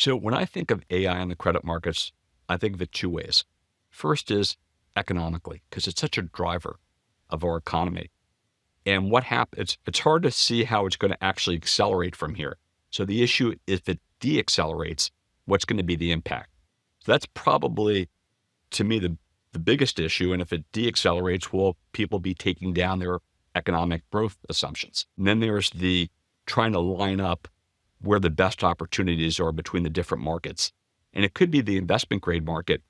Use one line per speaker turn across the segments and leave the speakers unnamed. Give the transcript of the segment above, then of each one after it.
So when I think of AI in the credit markets, I think of it two ways. First is economically, because it's such a driver of our economy. And what happens, it's hard to see how it's going to actually accelerate from here. So the issue, if it deaccelerates, what's going to be the impact? So that's probably, to me, the biggest issue. And if it deaccelerates, will people be taking down their economic growth assumptions? And then there's the trying to line up where the best opportunities are between the different markets. And it could be the investment grade market,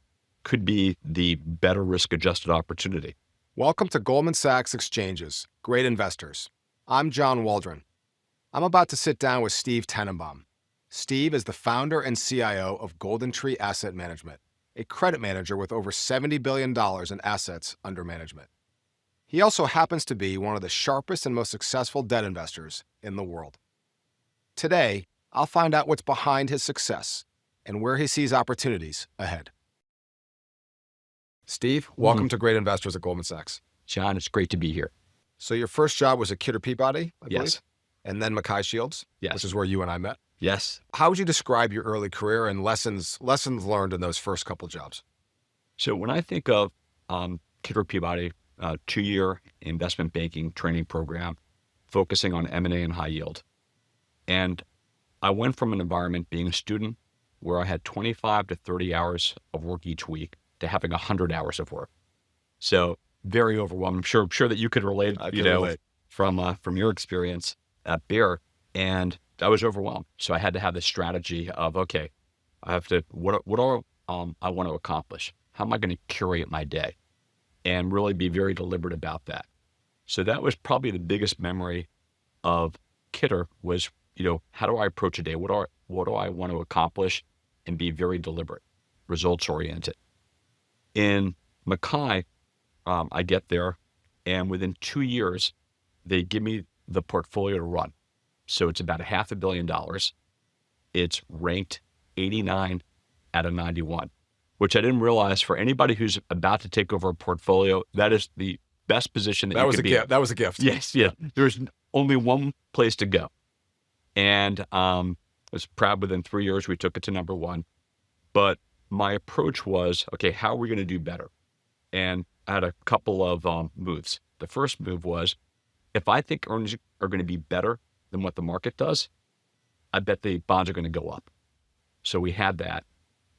could be the better risk adjusted opportunity.
Welcome to Goldman Sachs Exchanges, Great Investors. I'm John Waldron. I'm about to sit down with Steve Tenenbaum. Steve is the founder and CIO of GoldenTree Asset Management, a credit manager with over $70 billion in assets under management. He also happens to be one of the sharpest and most successful debt investors in the world. Today, I'll find out what's behind his success and where he sees opportunities ahead. Steve, welcome to Great Investors at Goldman Sachs.
John, it's great to be here.
So your first job was at Kidder Peabody, I believe?
Yes.
And then Mackay Shields,
Yes.
which is where you and I met.
Yes.
How would you describe your early career and lessons learned in those first couple jobs?
So when I think of Kidder Peabody, 2-year investment banking training program, focusing on M&A and high yield. And I went from an environment, being a student, where I had 25 to 30 hours of work each week to having 100 hours of work. So very overwhelming. I'm sure that you could relate, from your experience at Bear. And I was overwhelmed. So I had to have this strategy of, okay, I have to, what do I want to accomplish? How am I going to curate my day? And really be very deliberate about that. So that was probably the biggest memory of Kidder was, how do I approach a day? What do I want to accomplish? And be very deliberate, results oriented. In Mackay, I get there, and within 2 years, they give me the portfolio to run. So it's about $500 million. It's ranked 89 out of 91, which I didn't realize for anybody who's about to take over a portfolio, that is the best position that you could be in.
That was a gift.
Yes, yeah. There's only one place to go. And I was proud within 3 years, we took it to number one. But my approach was, okay, how are we going to do better? And I had a couple of moves. The first move was, if I think earnings are going to be better than what the market does, I bet the bonds are going to go up. So we had that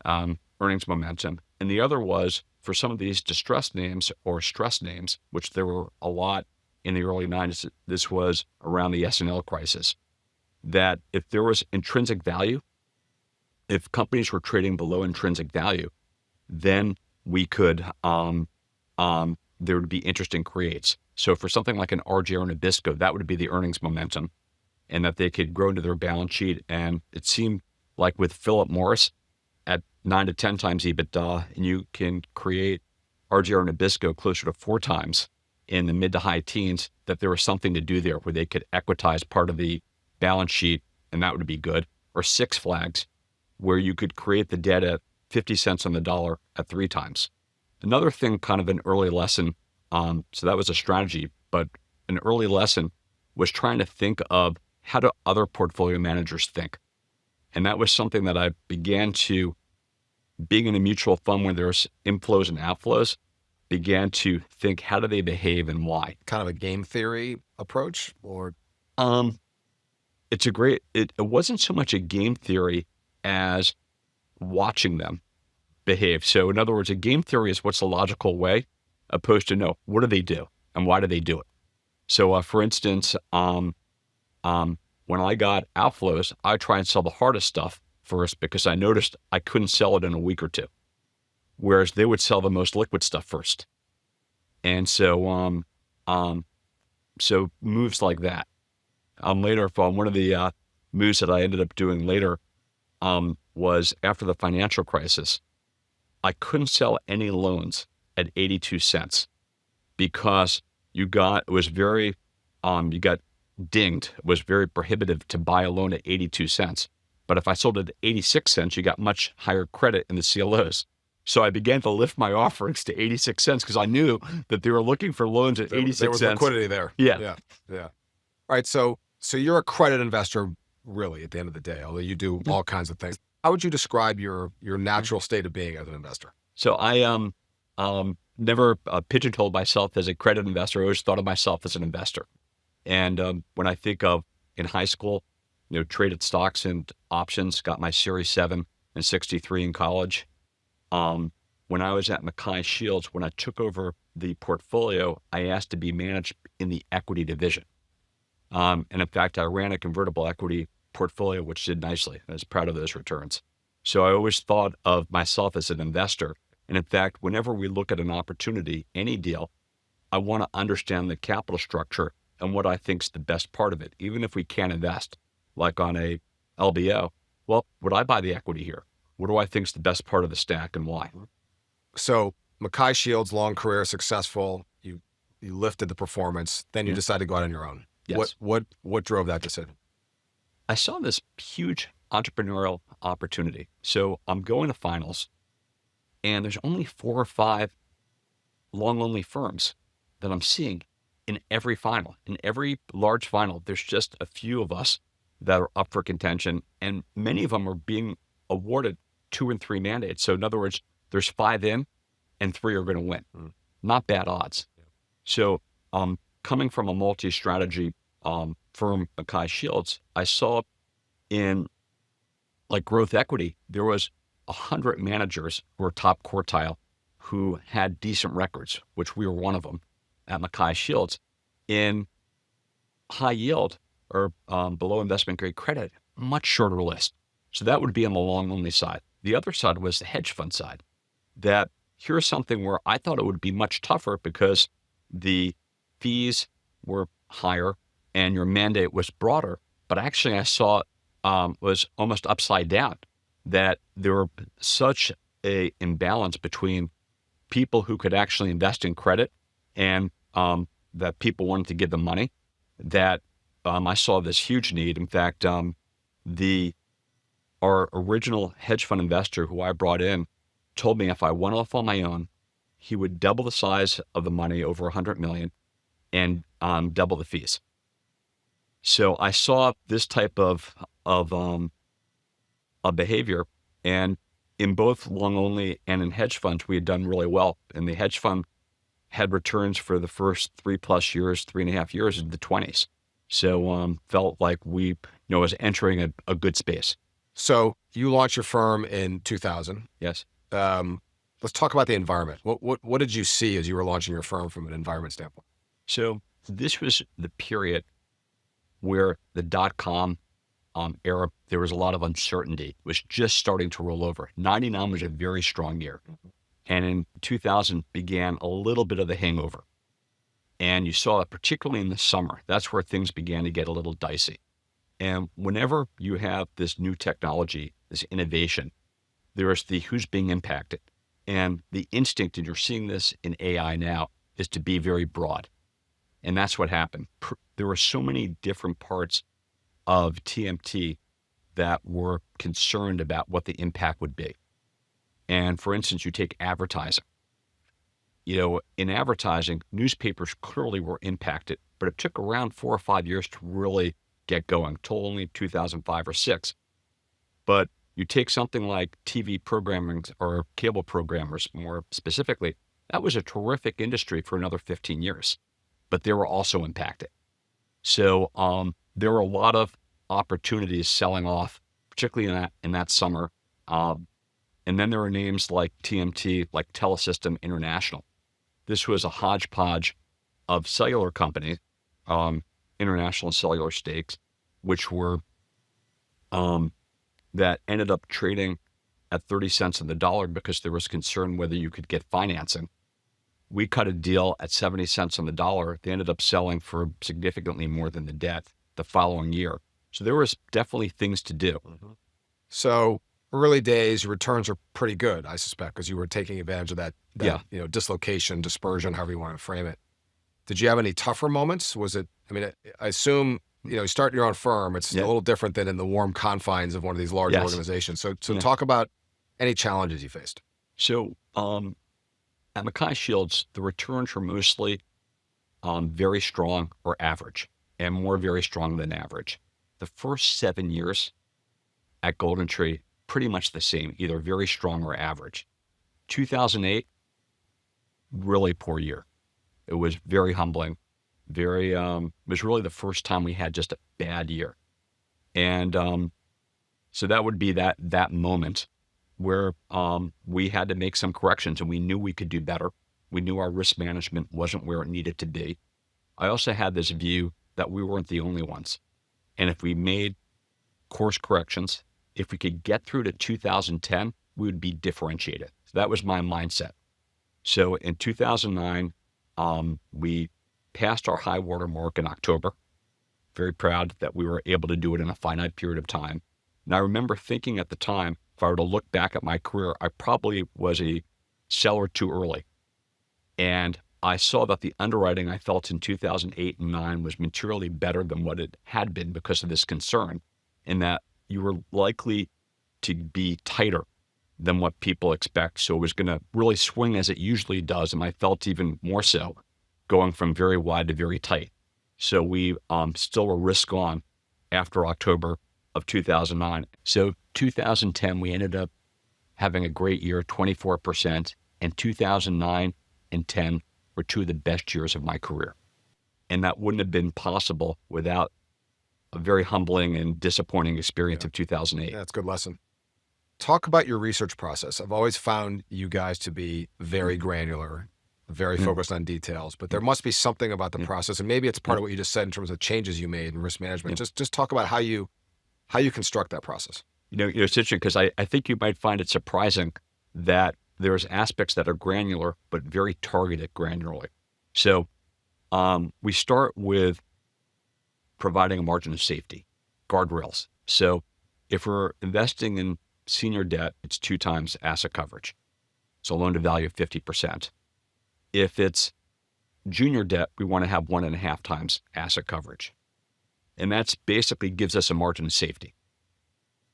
earnings momentum. And the other was for some of these distressed names or stress names, which there were a lot in the early 90s, this was around the S&L crisis, that if there was intrinsic value, if companies were trading below intrinsic value, then we could, there would be interesting creates. So for something like an RJR and Nabisco, that would be the earnings momentum, and that they could grow into their balance sheet. And it seemed like with Philip Morris at 9 to 10 times EBITDA, and you can create RJR and Nabisco closer to 4 times in the mid to high teens, that there was something to do there where they could equitize part of the balance sheet, and that would be good. Or Six Flags, where you could create the debt at 50 cents on the dollar at 3 times. Another thing, kind of an early lesson, so that was a strategy, but an early lesson was trying to think of how do other portfolio managers think? And that was something that I began to, being in a mutual fund where there's inflows and outflows, began to think, how do they behave and why?
Kind of a game theory approach, or?
It wasn't so much a game theory as watching them behave. So in other words, a game theory is what's the logical way, opposed to no, what do they do and why do they do it? So for instance, when I got outflows, I try and sell the hardest stuff first because I noticed I couldn't sell it in a week or two, whereas they would sell the most liquid stuff first. And so, so moves like that. Later, one of the moves that I ended up doing later was after the financial crisis, I couldn't sell any loans at 82 cents because you got dinged. It was very prohibitive to buy a loan at 82 cents. But if I sold it at 86 cents, you got much higher credit in the CLOs. So I began to lift my offerings to 86 cents because I knew that they were looking for loans at 86 cents.
There was liquidity there.
Yeah.
All right. So you're a credit investor, really, at the end of the day, although you do all kinds of things. How would you describe your natural state of being as an investor?
So I never pigeonholed myself as a credit investor. I always thought of myself as an investor. And when I think of in high school, traded stocks and options, got my Series 7 and 63 in college. When I was at Mackay Shields, when I took over the portfolio, I asked to be managed in the equity division. And in fact, I ran a convertible equity portfolio, which did nicely. I was proud of those returns. So I always thought of myself as an investor. And in fact, whenever we look at an opportunity, any deal, I want to understand the capital structure and what I think is the best part of it. Even if we can't invest, like on a LBO, well, would I buy the equity here? What do I think is the best part of the stack and why?
So Mackay Shields, long career, successful. You lifted the performance. Then you decided to go out on your own.
Yes.
What drove that decision?
I saw this huge entrepreneurial opportunity. So I'm going to finals, and there's only 4 or 5 long-only firms that I'm seeing in every final. In every large final, there's just a few of us that are up for contention, and many of them are being awarded 2 and 3 mandates. So in other words, there's 5 in, and 3 are going to win. Not bad odds. So coming from a multi-strategy firm, Mackay Shields, I saw in like growth equity, there was 100 managers who were top quartile who had decent records, which we were one of them at Mackay Shields. In high yield or below investment grade credit, much shorter list. So that would be on the long only side. The other side was the hedge fund side. That here's something where I thought it would be much tougher because the fees were higher and your mandate was broader. But actually I saw was almost upside down, that there were such a imbalance between people who could actually invest in credit and that people wanted to give them money, that I saw this huge need. In fact, our original hedge fund investor who I brought in told me if I went off on my own, he would double the size of the money, over 100 million, and double the fees. So I saw this type of behavior, and in both long only and in hedge funds, we had done really well. And the hedge fund had returns for the first 3+ years, 3.5 years in the 20s. So felt like we was entering a good space.
So you launched your firm in 2000.
Yes.
Let's talk about the environment. What did you see as you were launching your firm from an environment standpoint?
So this was the period where the .com era, there was a lot of uncertainty. It was just starting to roll over. 99 was a very strong year. And in 2000 began a little bit of the hangover. And you saw it particularly in the summer. That's where things began to get a little dicey. And whenever you have this new technology, this innovation, there is the who's being impacted. And the instinct, and you're seeing this in AI now, is to be very broad. And that's what happened. There were so many different parts of TMT that were concerned about what the impact would be. And for instance, you take advertising. In advertising, newspapers clearly were impacted, but it took around 4 or 5 years to really get going, till only 2005 or 6. But you take something like TV programming or cable programmers more specifically, that was a terrific industry for another 15 years, but they were also impacted. So there were a lot of opportunities selling off, particularly in that summer. And then there were names like TMT, like Telesystem International. This was a hodgepodge of cellular companies, international cellular stakes, which were that ended up trading at 30 cents on the dollar because there was concern whether you could get financing. We cut a deal at 70 cents on the dollar. They ended up selling for significantly more than the debt the following year. So there was definitely things to do.
So early days, your returns are pretty good, I suspect, because you were taking advantage of that dislocation, dispersion, however you want to frame it. Did you have any tougher moments? Was it, I assume, you start your own firm, it's a little different than in the warm confines of one of these large organizations. So talk about any challenges you faced.
So at Mackay Shields, the returns were mostly very strong or average, and more very strong than average. The first 7 years at GoldenTree, pretty much the same, either very strong or average. 2008, really poor year. It was very humbling. It was really the first time we had just a bad year. And so that would be that moment where we had to make some corrections, and we knew we could do better. We knew our risk management wasn't where it needed to be. I also had this view that we weren't the only ones. And if we made course corrections, if we could get through to 2010, we would be differentiated. So that was my mindset. So in 2009, we passed our high water mark in October. Very proud that we were able to do it in a finite period of time. And I remember thinking at the time, if I were to look back at my career, I probably was a seller too early. And I saw that the underwriting I felt in 2008 and 9 was materially better than what it had been because of this concern, in that you were likely to be tighter than what people expect. So it was going to really swing as it usually does. And I felt even more so going from very wide to very tight. So we still were risk on after October of 2009. So 2010, we ended up having a great year, 24%, and 2009 and 10 were two of the best years of my career. And that wouldn't have been possible without a very humbling and disappointing experience of 2008.
Yeah, that's a good lesson. Talk about your research process. I've always found you guys to be very granular, very focused on details, but there must be something about the process, and maybe it's part of what you just said in terms of changes you made in risk management. Just talk about how you construct that process.
It's interesting because I think you might find it surprising that there's aspects that are granular, but very targeted granularly. So we start with providing a margin of safety, guardrails. So if we're investing in senior debt, it's 2 times asset coverage. So loan to value of 50%. If it's junior debt, we want to have 1.5 times asset coverage. And that's basically gives us a margin of safety.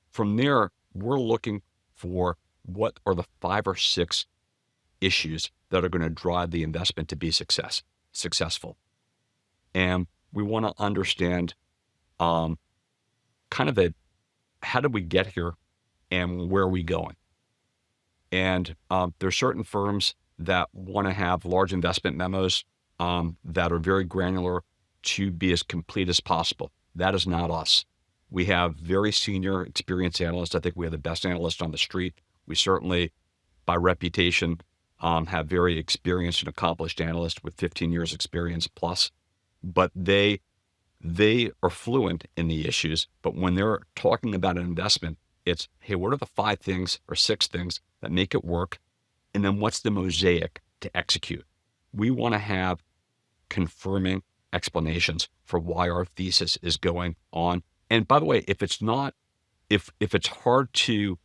From there, we're looking for what are the 5 or 6 issues that are going to drive the investment to be successful. And we want to understand kind of how did we get here and where are we going? And there's certain firms that want to have large investment memos that are very granular to be as complete as possible. That is not us. We have very senior experienced analysts. I think we have the best analysts on the street. We certainly, by reputation, have very experienced and accomplished analysts with 15 years experience plus, but they are fluent in the issues. But when they're talking about an investment, it's, hey, what are the 5 things or 6 things that make it work? And then what's the mosaic to execute? We want to have confirming explanations for why our thesis is going on. And by the way, if it's hard to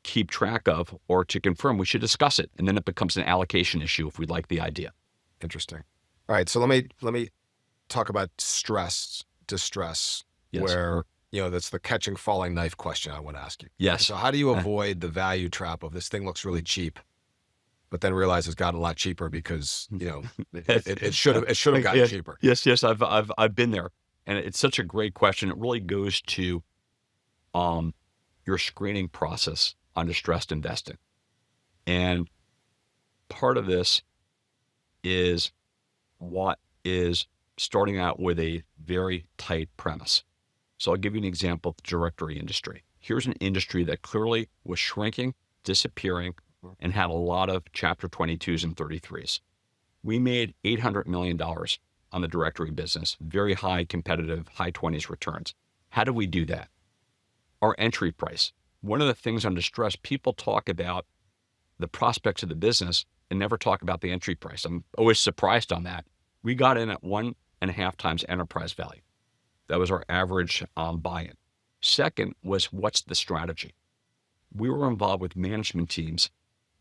keep track of or to confirm, we should discuss it. And then it becomes an allocation issue if we like the idea.
Interesting. All right. So let me talk about distress,
Yes.
where, that's the catching falling knife question I want to ask you.
Yes.
So how do you avoid the value trap of this thing looks really cheap, but then realize it's gotten a lot cheaper because, it should have gotten cheaper.
Yes. I've been there. And it's such a great question. It really goes to your screening process on distressed investing. And part of this is what is starting out with a very tight premise. So I'll give you an example of the directory industry. Here's an industry that clearly was shrinking, disappearing, and had a lot of Chapter 22s and 33s. We made $800 million on the directory business, very high competitive, high 20s returns. How do we do that? Our entry price. One of the things on distress, people talk about the prospects of the business and never talk about the entry price. I'm always surprised on that. We got in at 1.5 times enterprise value. That was our average buy-in. Second was, what's the strategy? We were involved with management teams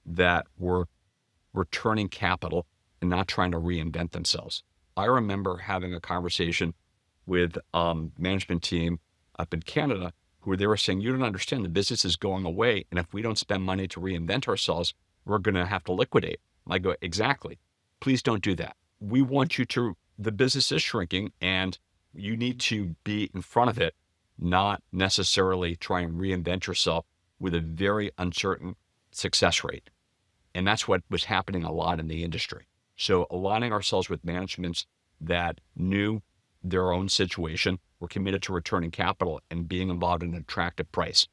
that were returning capital and not trying to reinvent themselves. I remember having a conversation with management team up in Canada where they were saying, you don't understand, the business is going away. And if we don't spend money to reinvent ourselves, we're going to have to liquidate. I go, exactly. Please don't do that. We want you to, the business is shrinking and you need to be in front of it, not necessarily try and reinvent yourself with a very uncertain success rate. And that's what was happening a lot in the industry. So aligning ourselves with managements that knew their own situation, were committed to returning capital and being involved in an attractive price.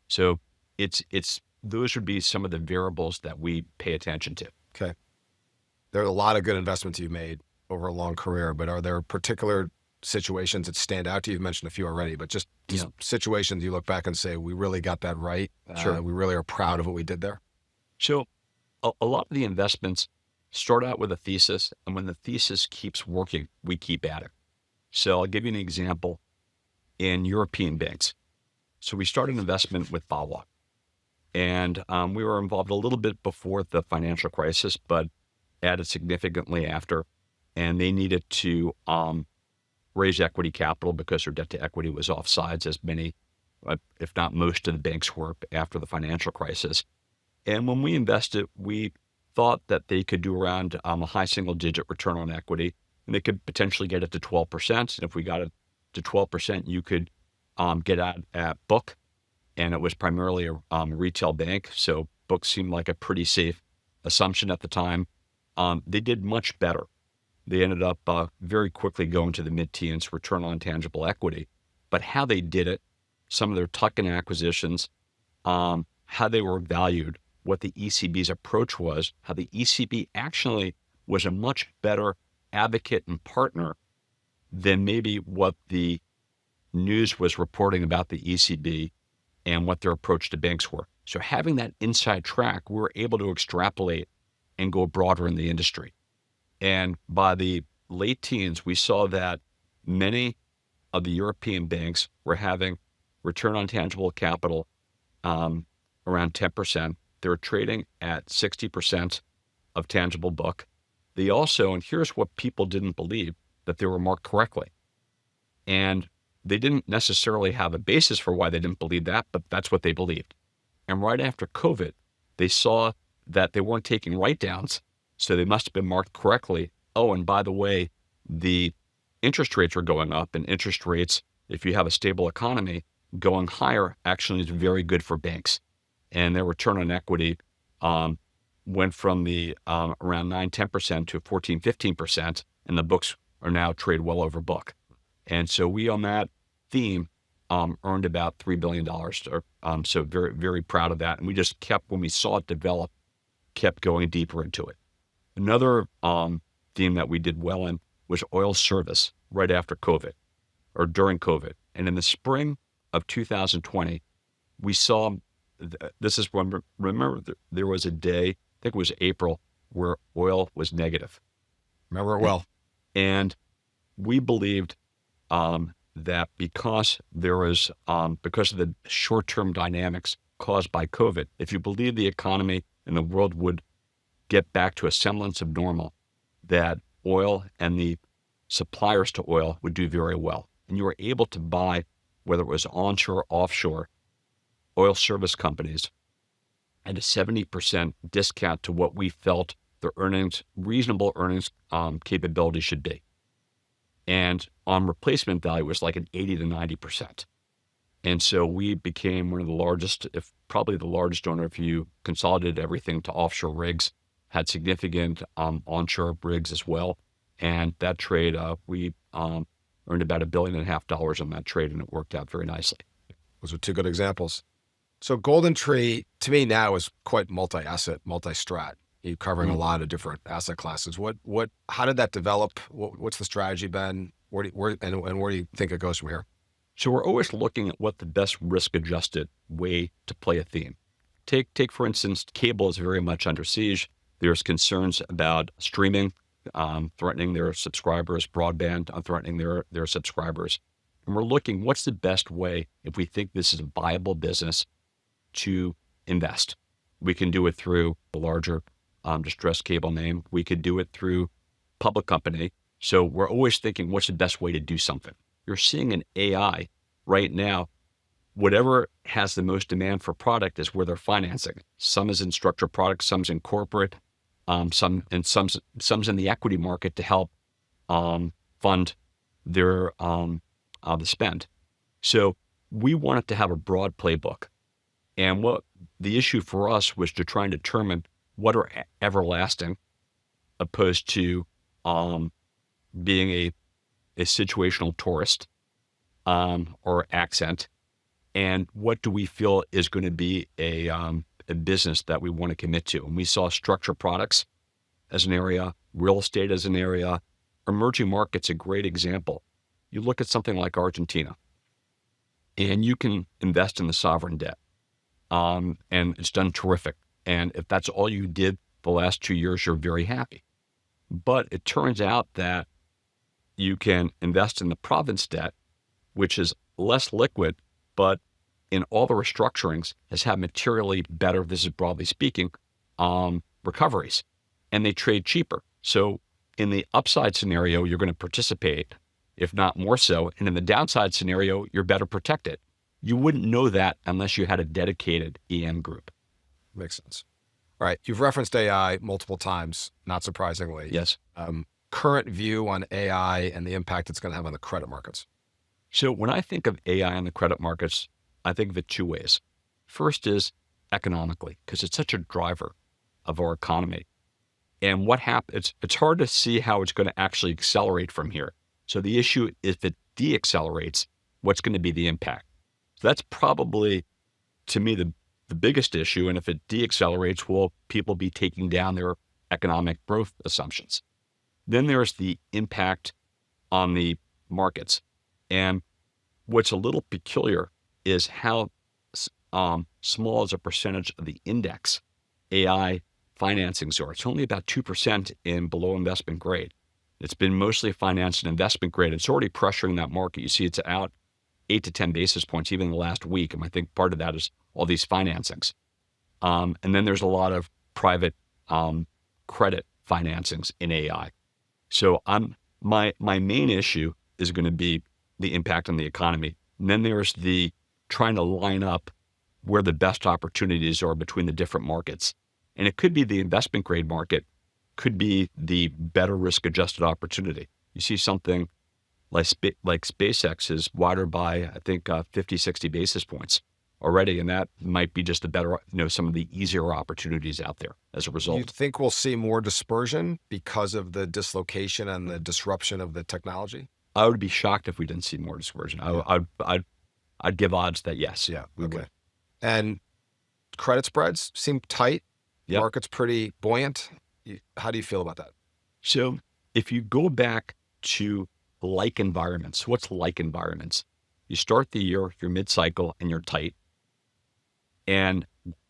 So it's those would be some of the variables that we pay attention to.
Okay. There are a lot of good investments you've made over a long career, but are there particular situations that stand out to you? You've mentioned a few already, but just situations you look back and say, we really got that right.
Sure.
We really are proud of what we did there.
So a lot of the investments start out with a thesis, and when the thesis keeps working, we keep at it. So I'll give you an example in European banks. So we started an investment with BAWAG, and we were involved a little bit before the financial crisis, but added significantly after, and they needed to raise equity capital because their debt to equity was offsides, as many, if not most of the banks were after the financial crisis. And when we invested, we thought that they could do around a high single-digit return on equity, and they could potentially get it to 12%. And if we got it to 12%, you could get out at book. And it was primarily a retail bank, so book seemed like a pretty safe assumption at the time. They did much better. They ended up very quickly going to the mid-teens return on tangible equity. But how they did it, some of their tuck-in acquisitions, how they were valued, what the ECB's approach was, how the ECB actually was a much better advocate and partner than maybe what the news was reporting about the ECB and what their approach to banks were. So having that inside track, we were able to extrapolate and go broader in the industry. And by the late teens, we saw that many of the European banks were having return on tangible capital around 10%. They were trading at 60% of tangible book. They also, and here's what people didn't believe, that they were marked correctly. And they didn't necessarily have a basis for why they didn't believe that, but that's what they believed. And right after COVID, they saw that they weren't taking write-downs, so they must have been marked correctly. Oh, and by the way, the interest rates are going up, and interest rates, if you have a stable economy, going higher actually is very good for banks. And their return on equity went from the around 9-10% to 14-15%, and the books are now trade well over book. And so we, on that theme, earned about $3 billion. So very, very proud of that. And we just kept, when we saw it develop, kept going deeper into it. Another theme that we did well in was oil service right after COVID, or during COVID. And in the spring of 2020, we saw, this is when, remember, there was a day, I think it was April, where oil was negative.
Remember it well.
And we believed that because there was, because of the short-term dynamics caused by COVID, if you believe the economy and the world would get back to a semblance of normal, that oil and the suppliers to oil would do very well. And you were able to buy, whether it was onshore or offshore, oil service companies at a 70% discount to what we felt their earnings, reasonable earnings capability should be. And on replacement value was like an 80 to 90%. And so we became one of the largest, if probably the largest owner, if you consolidated everything to offshore rigs, had significant onshore rigs as well. And that trade, we earned about $1.5 billion on that trade, and it worked out very nicely.
Those are two good examples. So GoldenTree, to me now, is quite multi-asset, multi-strat. You're covering a lot of different asset classes. How did that develop? What's the strategy been? Where do you think it goes from here?
So we're always looking at what the best risk-adjusted way to play a theme. Take for instance, cable is very much under siege. There's concerns about streaming, threatening their subscribers, broadband, threatening their subscribers. And we're looking, what's the best way, if we think this is a viable business, to invest? We can do it through a larger distressed cable name. We could do it through public company. So we're always thinking, what's the best way to do something? You're seeing an AI right now. Whatever has the most demand for product is where they're financing. Some is in structured products, some's in corporate, some's in the equity market to help fund their the spend. So we wanted to have a broad playbook And what the issue for us was to try and determine what are everlasting opposed to being a situational tourist or accent. And what do we feel is going to be a business that we want to commit to? And we saw structured products as an area, real estate as an area, emerging markets, a great example. You look at something like Argentina, and you can invest in the sovereign debt. And it's done terrific. And if that's all you did the last 2 years, you're very happy. But it turns out that you can invest in the province debt, which is less liquid, but in all the restructurings has had materially better, this is broadly speaking, recoveries. And they trade cheaper. So in the upside scenario, you're going to participate, if not more so. And in the downside scenario, you're better protected. You wouldn't know that unless you had a dedicated EM group.
Makes sense. All right. You've referenced AI multiple times, not surprisingly.
Yes.
Current view on AI and the impact it's going to have on the credit markets.
So when I think of AI in the credit markets, I think of it two ways. First is economically, because it's such a driver of our economy. And what happens, it's hard to see how it's going to actually accelerate from here. So the issue is if it deaccelerates, what's going to be the impact? So that's probably, to me, the biggest issue. And if it deaccelerates, will people be taking down their economic growth assumptions? Then there's the impact on the markets. And what's a little peculiar is how small as a percentage of the index AI financings are. It's only about 2% in below investment grade. It's been mostly financed in investment grade. It's already pressuring that market. You see it's out 8 to 10 basis points even in the last week. And I think part of that is all these financings. And then there's a lot of private credit financings in AI. So my main issue is going to be the impact on the economy. And then there's the trying to line up where the best opportunities are between the different markets. And it could be the investment grade market, could be the better risk adjusted opportunity. You see something like SpaceX is wider by, I think, 50, 60 basis points already. And that might be just a better, some of the easier opportunities out there as a result.
You think we'll see more dispersion because of the dislocation and the disruption of the technology?
I would be shocked if we didn't see more dispersion. I'd give odds that yes.
Yeah.
We
Okay.
would.
And credit spreads seem tight.
Yep.
Market's pretty buoyant. How do you feel about that?
So if you go back to like environments, what's like environments? You start the year, you're mid-cycle and you're tight and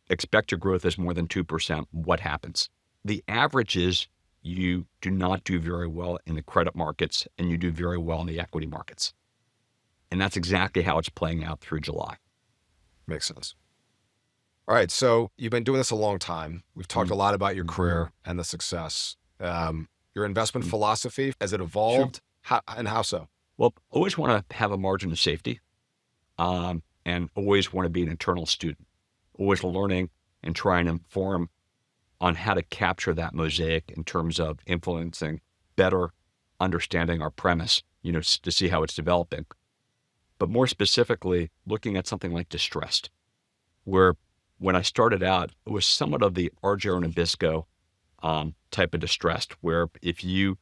expect your growth is more than 2%. What happens? The average is you do not do very well in the credit markets and you do very well in the equity markets. And that's exactly how it's playing out through July.
Makes sense. All right. So you've been doing this a long time. We've talked a lot about your career and the success. Your investment philosophy, has it evolved?
Sure.
How so?
Well, always want to have a margin of safety and always want to be an internal student, always learning and trying to inform on how to capture that mosaic in terms of influencing better understanding our premise, to see how it's developing. But more specifically, looking at something like distressed, where when I started out, it was somewhat of the Argero Nabisco type of distressed, where if you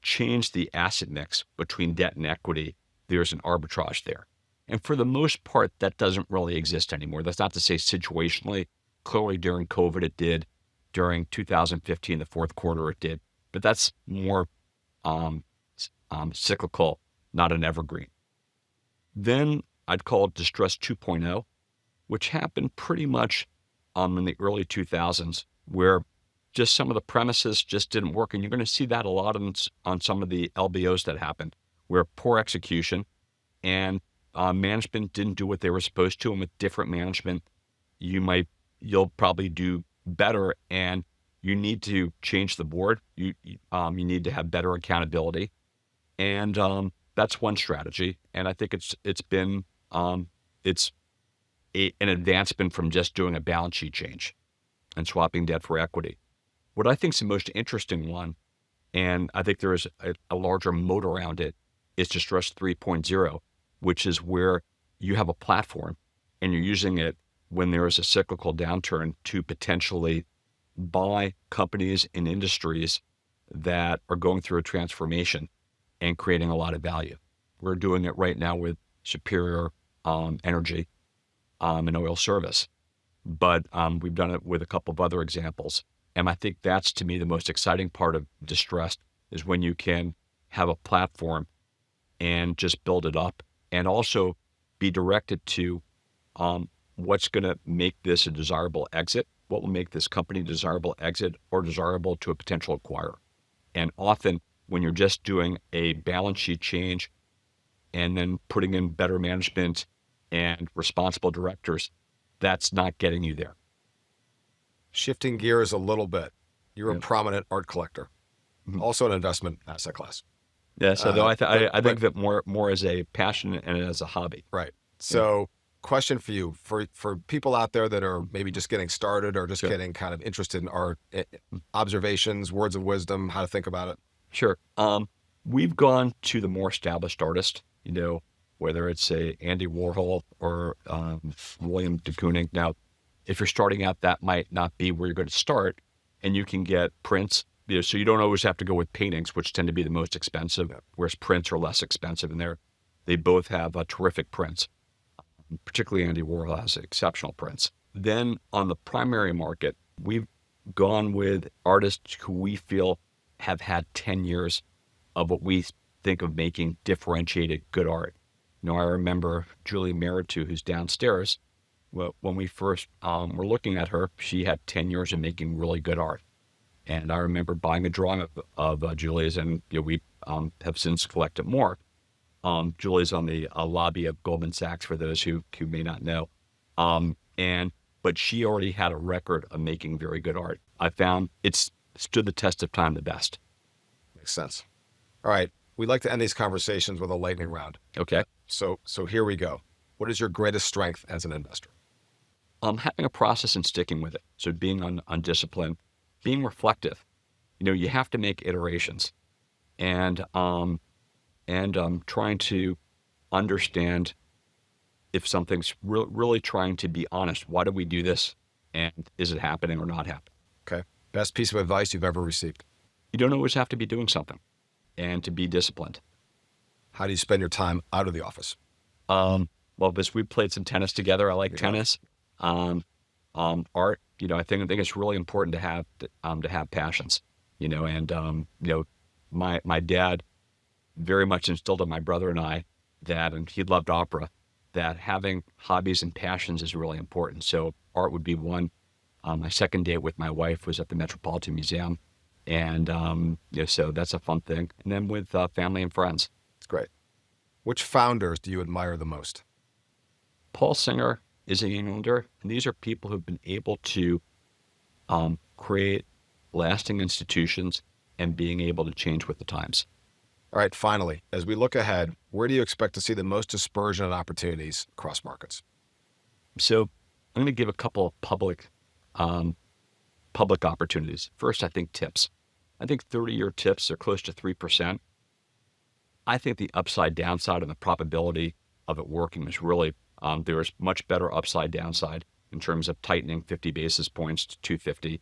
change the asset mix between debt and equity, there's an arbitrage there. And for the most part, that doesn't really exist anymore. That's not to say situationally. Clearly during COVID, it did. During 2015, the fourth quarter, it did. But that's more cyclical, not an evergreen. Then I'd call it Distress 2.0, which happened pretty much in the early 2000s, where just some of the premises just didn't work. And you're going to see that a lot on some of the LBOs that happened, where poor execution and management didn't do what they were supposed to. And with different management, you'll probably do better, and you need to change the board. You need to have better accountability. And that's one strategy. And I think it's been an advancement from just doing a balance sheet change and swapping debt for equity. What I think is the most interesting one, and I think there is a larger moat around it, is Distress 3.0, which is where you have a platform and you're using it when there is a cyclical downturn to potentially buy companies and industries that are going through a transformation and creating a lot of value. We're doing it right now with Superior Energy and oil service, but we've done it with a couple of other examples. And I think that's, to me, the most exciting part of distressed is when you can have a platform and just build it up and also be directed to what's going to make this a desirable exit, what will make this company desirable exit or desirable to a potential acquirer. And often when you're just doing a balance sheet change and then putting in better management and responsible directors, that's not getting you there.
Shifting gears a little bit, you're a
Yep.
prominent art collector,
Mhm.
also an investment asset class.
Yeah, so though I
but-
think that more as a passion and as a hobby.
Right. So, question for you, for people out there that are maybe just getting started or just
Sure.
getting kind of interested in art, observations, words of wisdom, how to think about it.
Sure. We've gone to the more established artist, whether it's a Andy Warhol or William de Kooning. Now, if you're starting out, that might not be where you're going to start, and you can get prints. So you don't always have to go with paintings, which tend to be the most expensive, whereas prints are less expensive, and they both have terrific prints. Particularly Andy Warhol has exceptional prints. Then on the primary market, we've gone with artists who we feel have had 10 years of what we think of making differentiated good art. I remember Julie Meritu, who's downstairs. Well, when we first were looking at her, she had 10 years of making really good art. And I remember buying a drawing of Julie's, and we have since collected more. Julie's on the lobby of Goldman Sachs, for those who may not know. But she already had a record of making very good art. I found it's stood the test of time the best.
Makes sense. All right. We like to end these conversations with a lightning round.
Okay.
So here we go. What is your greatest strength as an investor?
Having a process and sticking with it. So being on discipline, being reflective. You have to make iterations, and trying to understand if something's really trying to be honest. Why do we do this? And is it happening or not happening?
Okay. Best piece of advice you've ever received?
You don't always have to be doing something, and to be disciplined.
How do you spend your time out of the office?
Well, because we played some tennis together. I like tennis. Art. I think it's really important to have passions. My dad very much instilled in my brother and I that, and he loved opera, that having hobbies and passions is really important. So art would be one. My second date with my wife was at the Metropolitan Museum, and so that's a fun thing. And then with family and friends.
It's great. Which founders do you admire the most?
Paul Singer is an Englander, and these are people who've been able to create lasting institutions and being able to change with the times.
All right, finally, as we look ahead, where do you expect to see the most dispersion and opportunities across markets?
So I'm going to give a couple of public opportunities. First, I think tips. I think 30-year tips are close to 3%. I think the upside downside and the probability of it working is really, there's much better upside downside in terms of tightening 50 basis points to 250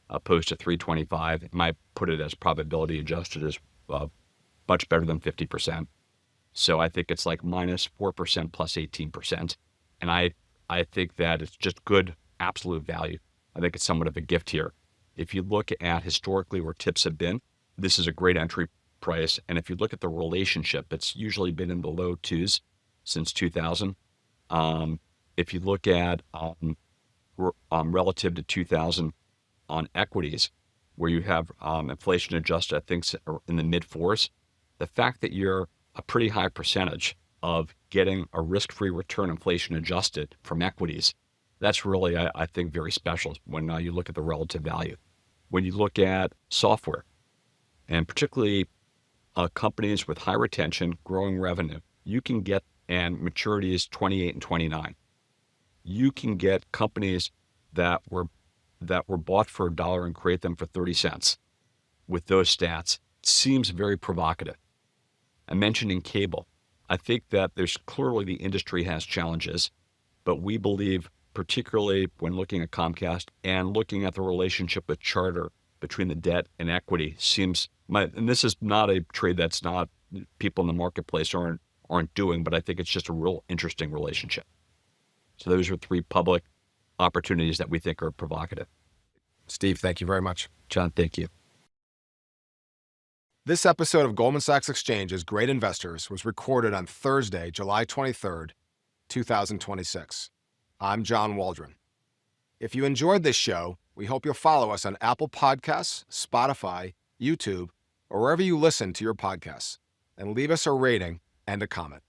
opposed to 325. I might put it as probability adjusted as much better than 50%. So I think it's like minus 4% plus 18%. And I think that it's just good absolute value. I think it's somewhat of a gift here. If you look at historically where tips have been, this is a great entry price. And if you look at the relationship, it's usually been in the low twos since 2000. If you look at relative to 2000 on equities, where you have inflation adjusted, I think in the mid fours, the fact that you're a pretty high percentage of getting a risk-free return inflation adjusted from equities, that's really, I think, very special when you look at the relative value. When you look at software, and particularly companies with high retention, growing revenue, you can get, and maturity is 28 and 29. You can get companies that were bought for $1 and create them for 30 cents. With those stats, it seems very provocative. I mentioned in cable, I think that there's clearly the industry has challenges, but we believe particularly when looking at Comcast and looking at the relationship with Charter between the debt and equity, and this is not a trade that's not people in the marketplace aren't doing, but I think it's just a real interesting relationship. So those are 3 public opportunities that we think are provocative.
Steve, thank you very much.
John, thank you.
This episode of Goldman Sachs Exchange's Great Investors was recorded on Thursday, July 23rd, 2026. I'm John Waldron. If you enjoyed this show, we hope you'll follow us on Apple Podcasts, Spotify, YouTube, or wherever you listen to your podcasts, and leave us a rating and a comment.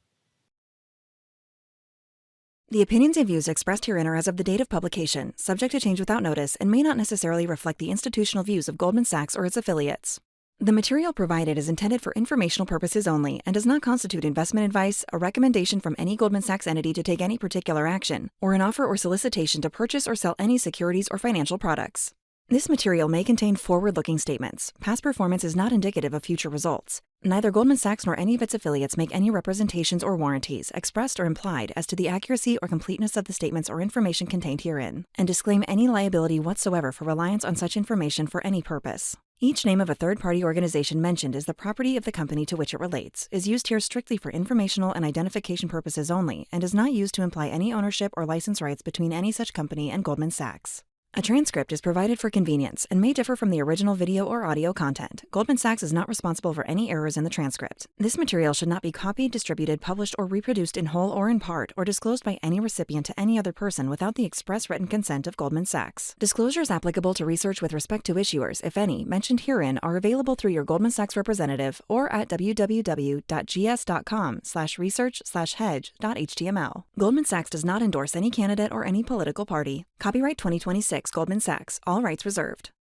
The opinions and views expressed herein are as of the date of publication, subject to change without notice, and may not necessarily reflect the institutional views of Goldman Sachs or its affiliates. The material provided is intended for informational purposes only and does not constitute investment advice, a recommendation from any Goldman Sachs entity to take any particular action, or an offer or solicitation to purchase or sell any securities or financial products. This material may contain forward-looking statements. Past performance is not indicative of future results. Neither Goldman Sachs nor any of its affiliates make any representations or warranties, expressed or implied, as to the accuracy or completeness of the statements or information contained herein, and disclaim any liability whatsoever for reliance on such information for any purpose. Each name of a third-party organization mentioned is the property of the company to which it relates, is used here strictly for informational and identification purposes only, and is not used to imply any ownership or license rights between any such company and Goldman Sachs. A transcript is provided for convenience and may differ from the original video or audio content. Goldman Sachs is not responsible for any errors in the transcript. This material should not be copied, distributed, published, or reproduced in whole or in part, or disclosed by any recipient to any other person without the express written consent of Goldman Sachs. Disclosures applicable to research with respect to issuers, if any, mentioned herein are available through your Goldman Sachs representative or at www.gs.com/research/hedge.html. Goldman Sachs does not endorse any candidate or any political party. Copyright 2026 Goldman Sachs. All rights reserved.